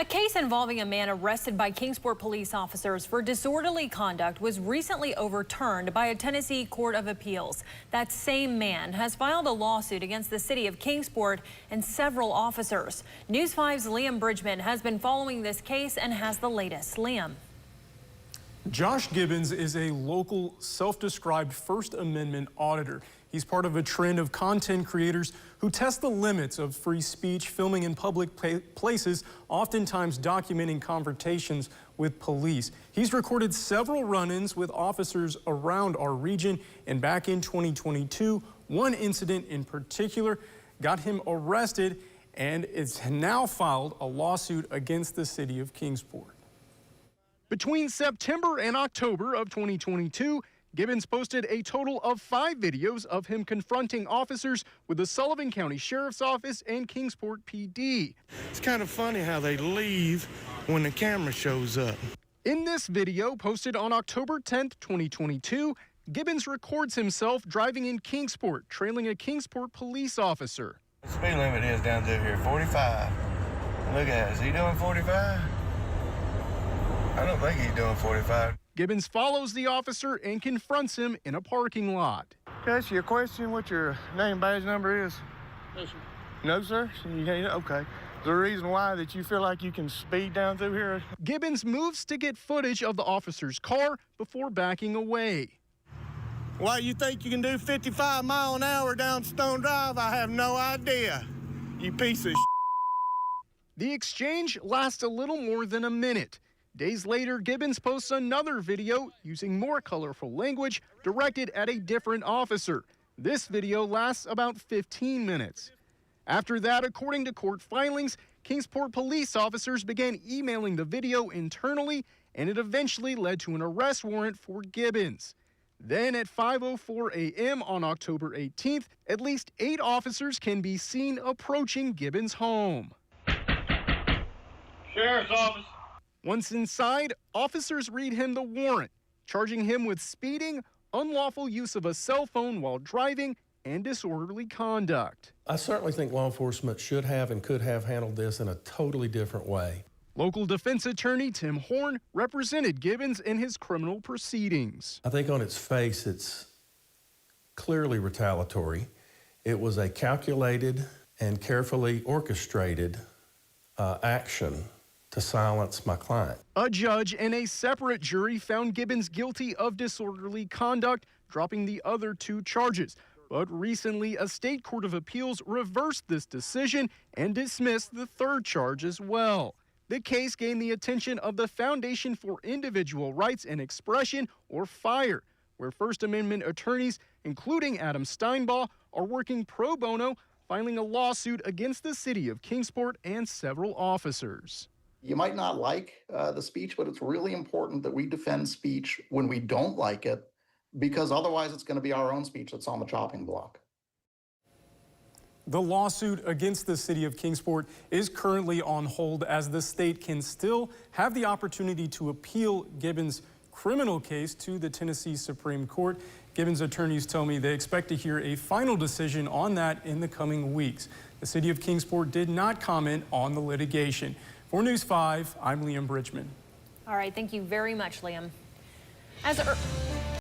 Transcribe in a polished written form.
A case involving a man arrested by Kingsport police officers for disorderly conduct was recently overturned by a Tennessee Court of Appeals. That same man has filed a lawsuit against the city of Kingsport and several officers. News 5's Liam Bridgman has been following this case and has the latest. Liam. Josh Gibbons is a local self-described First Amendment auditor. He's part of a trend of content creators who test the limits of free speech, filming in public places, oftentimes documenting confrontations with police. He's recorded several run-ins with officers around our region, and back in 2022, one incident in particular got him arrested and is now filed a lawsuit against the city of Kingsport. Between September and October of 2022, Gibbons posted a total of 5 videos of him confronting officers with the Sullivan County Sheriff's Office and Kingsport PD. It's kind of funny how they leave when the camera shows up. In this video, posted on October 10th, 2022, Gibbons records himself driving in Kingsport, trailing a Kingsport police officer. The speed limit is down through here, 45. Look at it. Is he doing 45? I don't think he's doing 45. Gibbons follows the officer and confronts him in a parking lot. Can I ask you a question? What your name, badge number is? No, sir. No, sir? Okay. Is there a reason why that you feel like you can speed down through here? Gibbons moves to get footage of the officer's car before backing away. Why you think you can do 55 miles an hour down Stone Drive? I have no idea. You piece of The exchange lasts a little more than a minute. Days later, Gibbons posts another video using more colorful language directed at a different officer. This video lasts about 15 minutes. After that, according to court filings, Kingsport police officers began emailing the video internally, and it eventually led to an arrest warrant for Gibbons. Then at 5:04 a.m. on October 18th, at least 8 officers can be seen approaching Gibbons' home. Sheriff's Office. Once inside, officers read him the warrant, charging him with speeding, unlawful use of a cell phone while driving, and disorderly conduct. I certainly think law enforcement should have and could have handled this in a totally different way. Local defense attorney Tim Horn represented Gibbons in his criminal proceedings. I think on its face, it's clearly retaliatory. It was a calculated and carefully orchestrated action to silence my client. A judge and a separate jury found Gibbons guilty of disorderly conduct, dropping the other 2 charges. But recently, a state court of appeals reversed this decision and dismissed the 3rd charge as well. The case gained the attention of the Foundation for Individual Rights and Expression, or FIRE, where First Amendment attorneys, including Adam Steinbaugh, are working pro bono, filing a lawsuit against the city of Kingsport and several officers. You might not like the speech, but it's really important that we defend speech when we don't like it, because otherwise it's going to be our own speech that's on the chopping block. The lawsuit against the city of Kingsport is currently on hold, as the state can still have the opportunity to appeal Gibbons' criminal case to the Tennessee Supreme Court. Gibbons' attorneys tell me they expect to hear a final decision on that in the coming weeks. The city of Kingsport did not comment on the litigation. For News 5, I'm Liam Bridgman. All right, thank you very much, Liam.